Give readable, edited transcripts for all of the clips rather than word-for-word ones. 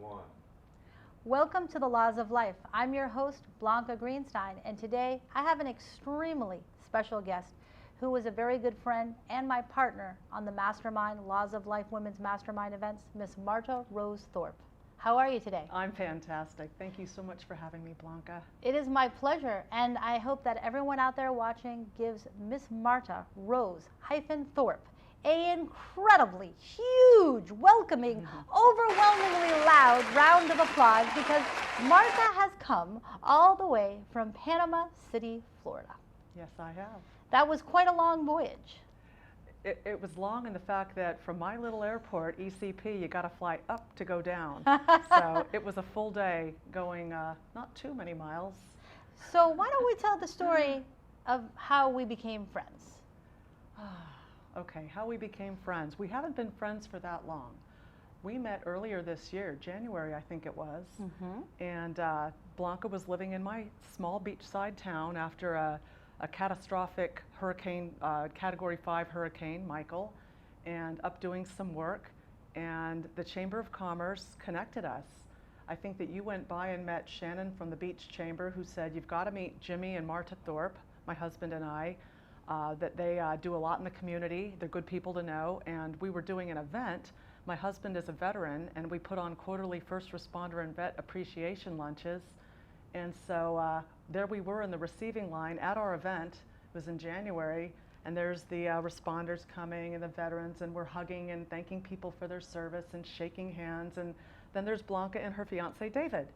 one. Welcome to the Laws of Life. I'm your host, Blanca Greenstein, and today I have an extremely special guest who is a very good friend and my partner on the Mastermind Laws of Life Women's Mastermind events, Miss Marta Rose Thorpe. How are you today? I'm fantastic. Thank you so much for having me, Blanca. It is my pleasure, and I hope that everyone out there watching gives Miss Marta Rose-Thorpe an incredibly huge, welcoming, overwhelmingly loud round of applause because Marta has come all the way from Panama City, Florida. Yes, I have. That was quite a long voyage. It was long in the fact that from my little airport, ECP, you got to fly up to go down. So it was a full day going not too many miles. So why don't we tell the story of how we became friends? Okay, how we became friends. We haven't been friends for that long. We met earlier this year, January I think it was, and Blanca was living in my small beachside town after a catastrophic hurricane, Category 5 hurricane, Michael, and up doing some work, and the Chamber of Commerce connected us. I think that you went by and met Shannon from the Beach Chamber who said, you've got to meet Jimmy and Marta Thorpe, my husband and I, that they do a lot in the community. They're good people to know, and we were doing an event. My husband is a veteran, and we put on quarterly first responder and vet appreciation lunches. And so there we were in the receiving line at our event. It was in January, and there's the responders coming and the veterans, and we're hugging and thanking people for their service and shaking hands. And then there's Blanca and her fiance, David.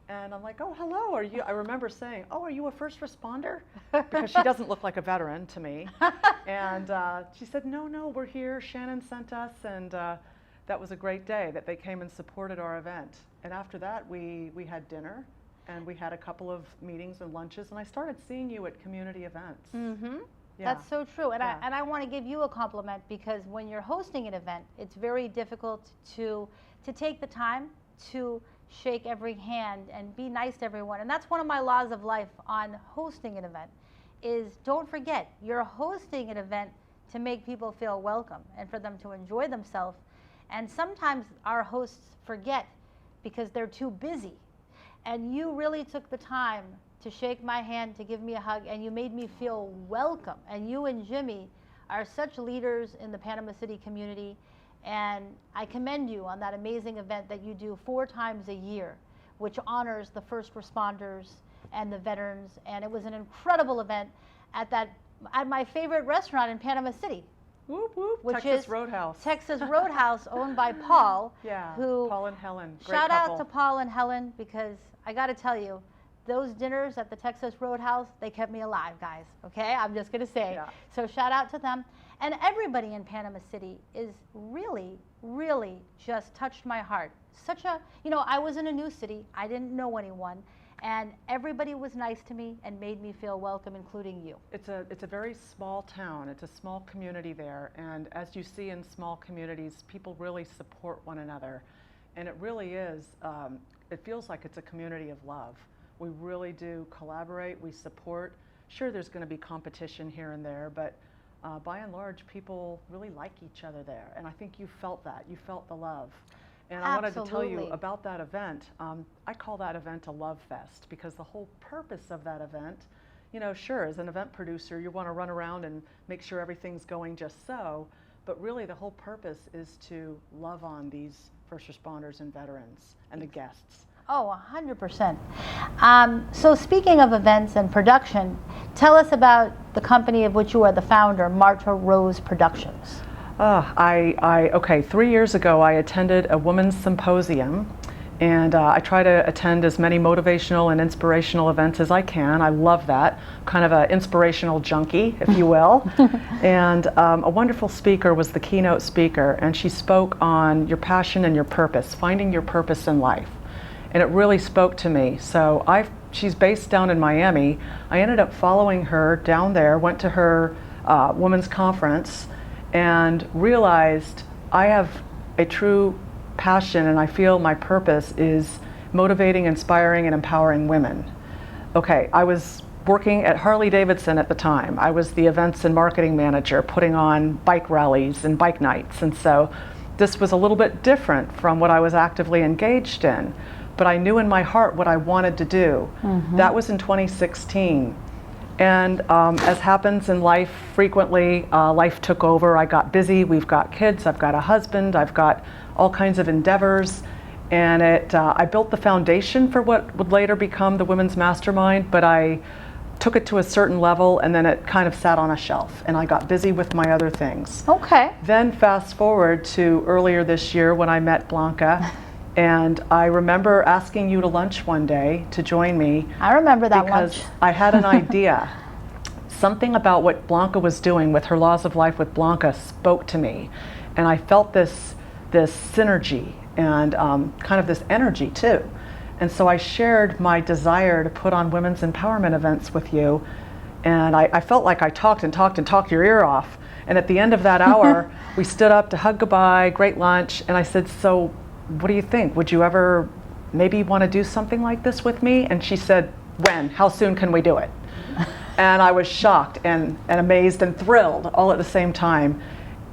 And I'm like, oh, hello, are you, I remember saying, oh, are you a first responder? Because she doesn't look like a veteran to me. And she said, no, we're here. Shannon sent us, and that was a great day that they came and supported our event. And after that, we had dinner. And we had a couple of meetings and lunches, and I started seeing you at community events. Mm-hmm. Yeah. That's so true. And, I want to give you a compliment because when you're hosting an event, it's very difficult to take the time to shake every hand and be nice to everyone. And that's one of my laws of life on hosting an event is don't forget, you're hosting an event to make people feel welcome and for them to enjoy themselves. And sometimes our hosts forget because they're too busy. And you really took the time to shake my hand, to give me a hug, and you made me feel welcome. And you and Jimmy are such leaders in the Panama City community, and I commend you on that amazing event that you do 4 times a year, which honors the first responders and the veterans. And it was an incredible event at my favorite restaurant in Panama City. Whoop, whoop. Which Texas is Roadhouse. Texas Roadhouse, owned by Paul. Yeah, who, Paul and Helen. Great shout couple. out to Paul and Helen because I got to tell you, those dinners at the Texas Roadhouse, they kept me alive, guys. Okay, I'm just going to say. Yeah. So shout out to them. And everybody in Panama City is really, really just touched my heart. Such a, I was in a new city. I didn't know anyone. And everybody was nice to me and made me feel welcome, including you. It's a very small town. It's a small community there. And as you see in small communities, people really support one another. And it really is, it feels like it's a community of love. We really do collaborate, we support. Sure, there's going to be competition here and there, but by and large, people really like each other there. And I think you felt that. You felt the love. And I wanted to tell you about that event. I call that event a love fest because the whole purpose of that event, sure, as an event producer, you want to run around and make sure everything's going just so, but really the whole purpose is to love on these first responders and veterans and the guests. Oh, 100%. So speaking of events and production, tell us about the company of which you are the founder, Marta Rose Productions. Okay, 3 years ago I attended a women's symposium, and I try to attend as many motivational and inspirational events as I can. I love that, kind of an inspirational junkie, if you will. And a wonderful speaker was the keynote speaker, and she spoke on your passion and your purpose, finding your purpose in life. And it really spoke to me. So she's based down in Miami. I ended up following her down there, went to her women's conference, and realized I have a true passion and I feel my purpose is motivating, inspiring, and empowering women. Okay, I was working at Harley-Davidson at the time. I was the events and marketing manager putting on bike rallies and bike nights, and so this was a little bit different from what I was actively engaged in, but I knew in my heart what I wanted to do. That was in 2016. And as happens in life frequently, life took over. I got busy, we've got kids, I've got a husband, I've got all kinds of endeavors. And I built the foundation for what would later become the Women's Mastermind, but I took it to a certain level and then it kind of sat on a shelf and I got busy with my other things. Okay. Then fast forward to earlier this year when I met Blanca, and I remember asking you to lunch one day to join me. I remember that because lunch. I had an idea. Something about what Blanca was doing with her Laws of Life with Blanca spoke to me, and I felt this synergy and kind of this energy too. And so I shared my desire to put on women's empowerment events with you, and I felt like I talked and talked and talked your ear off. And at the end of that hour, we stood up to hug goodbye, great lunch, and I said, so what do you think? Would you ever maybe want to do something like this with me? And she said, when? How soon can we do it? And I was shocked and amazed and thrilled all at the same time.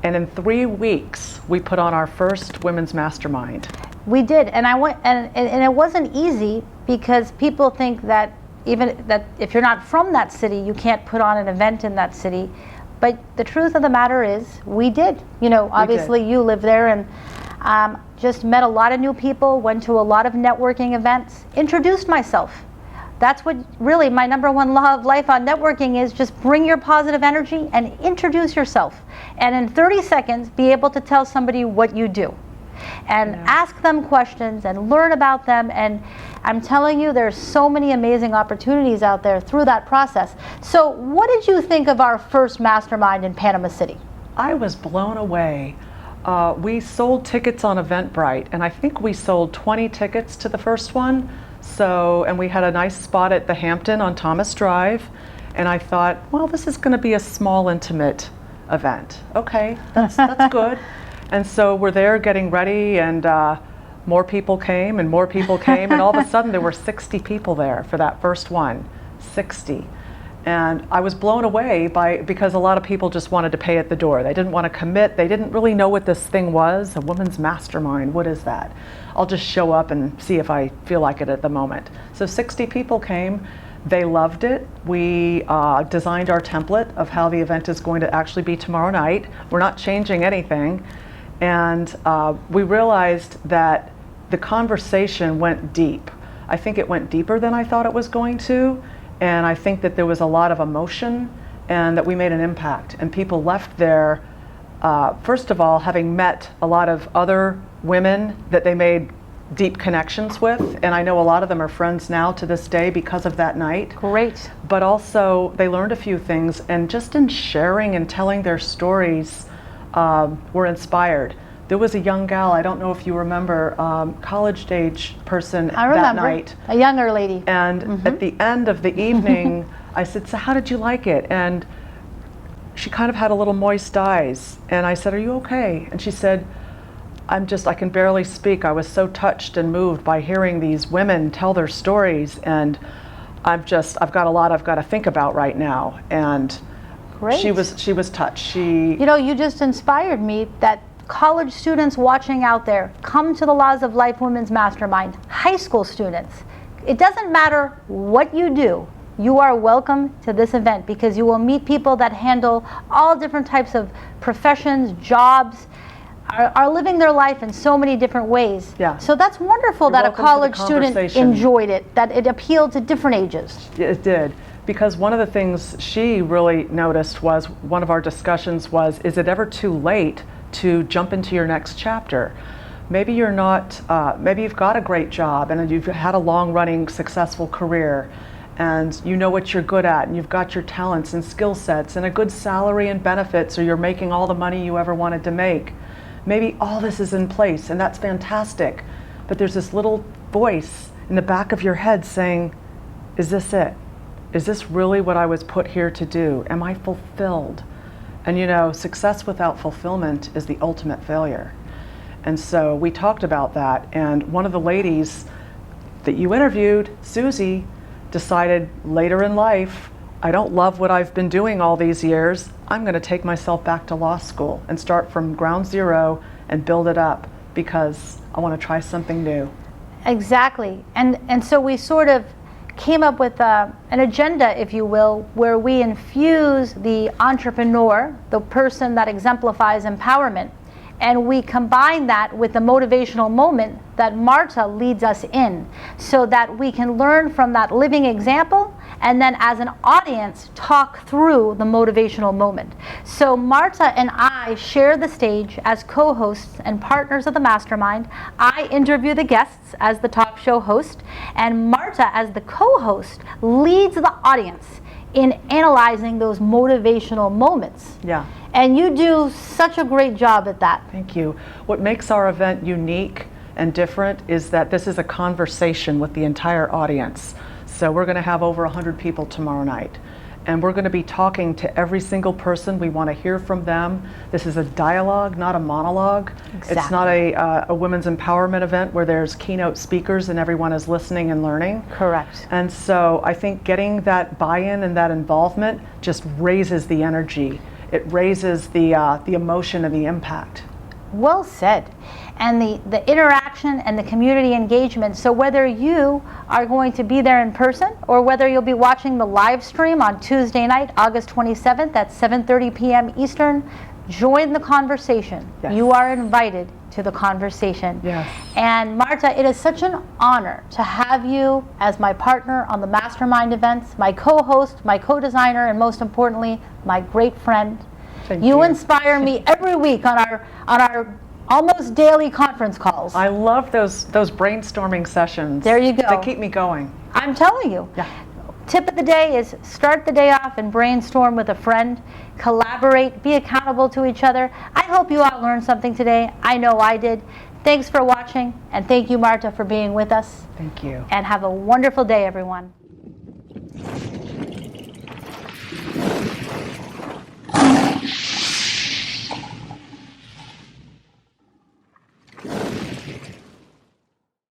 And in 3 weeks, we put on our first Women's Mastermind. We did, and it wasn't easy because people think that even that if you're not from that city, you can't put on an event in that city. But the truth of the matter is, we did. You know, obviously you live there, and just met a lot of new people, went to a lot of networking events, introduced myself. That's what really my #1 law of life on networking is: just bring your positive energy and introduce yourself. And in 30 seconds, be able to tell somebody what you do. And ask them questions and learn about them. And I'm telling you, there's so many amazing opportunities out there through that process. So what did you think of our first mastermind in Panama City? I was blown away. We sold tickets on Eventbrite, and I think we sold 20 tickets to the first one. So, and we had a nice spot at the Hampton on Thomas Drive. And I thought, well, this is going to be a small, intimate event. Okay, that's good. And so we're there getting ready, and more people came and more people came, and all of a sudden there were 60 people there for that first one, 60. And I was blown away because a lot of people just wanted to pay at the door. They didn't want to commit. They didn't really know what this thing was, a women's mastermind. What is that? I'll just show up and see if I feel like it at the moment. So 60 people came. They loved it. We designed our template of how the event is going to actually be tomorrow night. We're not changing anything. And we realized that the conversation went deep. I think it went deeper than I thought it was going to. And I think that there was a lot of emotion and that we made an impact. And people left there, first of all, having met a lot of other women that they made deep connections with. And I know a lot of them are friends now to this day because of that night. Great. But also they learned a few things, and just in sharing and telling their stories, were inspired. There was a young gal, I don't know if you remember, college-age person that night. A younger lady. And at the end of the evening, I said, so how did you like it? And she kind of had a little moist eyes. And I said, are you okay? And she said, I can barely speak. I was so touched and moved by hearing these women tell their stories. And I've got a lot I've got to think about right now. And Great. She was touched. You know, you just inspired me that college students watching out there, come to the Laws of Life Women's Mastermind. High school students, it doesn't matter what you do, you are welcome to this event because you will meet people that handle all different types of professions, jobs, are living their life in so many different ways. Yeah. So that's wonderful that a college student enjoyed it, that it appealed to different ages. It did. Because one of the things she really noticed was, one of our discussions was, is it ever too late to jump into your next chapter? Maybe you're not, maybe you've got a great job and you've had a long-running successful career and you know what you're good at and you've got your talents and skill sets and a good salary and benefits, or you're making all the money you ever wanted to make. Maybe all this is in place and that's fantastic, but there's this little voice in the back of your head saying, is this it? Is this really what I was put here to do? Am I fulfilled? And you know, success without fulfillment is the ultimate failure. And so we talked about that, and one of the ladies that you interviewed, Susie, decided later in life, I don't love what I've been doing all these years. I'm going to take myself back to law school and start from ground zero and build it up because I want to try something new. Exactly. And so we sort of came up with an agenda, if you will, where we infuse the entrepreneur, the person that exemplifies empowerment, and we combine that with the motivational moment that Marta leads us in, so that we can learn from that living example and then as an audience talk through the motivational moment. So Marta and I share the stage as co-hosts and partners of the Mastermind. I interview the guests as the talk show host, and Marta as the co-host leads the audience in analyzing those motivational moments. Yeah. And you do such a great job at that. Thank you. What makes our event unique and different is that this is a conversation with the entire audience. So we're going to have over 100 people tomorrow night. And we're going to be talking to every single person. We want to hear from them. This is a dialogue, not a monologue. Exactly. It's not a women's empowerment event where there's keynote speakers and everyone is listening and learning. Correct. And so I think getting that buy-in and that involvement just raises the energy. It raises the emotion and the impact. Well said. And the interaction and the community engagement. So whether you are going to be there in person or whether you'll be watching the live stream on Tuesday night, August 27th at 7:30 p.m. Eastern, join the conversation. Yes. You are invited to the conversation. Yes. And Marta, it is such an honor to have you as my partner on the Mastermind events, my co-host, my co-designer, and most importantly, my great friend. Thank You you. inspire me every week on our almost daily conference calls. I love those brainstorming sessions. There you go. They keep me going. I'm telling you. Yeah. Tip of the day is start the day off and brainstorm with a friend, collaborate, be accountable to each other. I hope you all learned something today. I know I did. Thanks for watching, and thank you, Marta, for being with us. Thank you. And have a wonderful day, everyone.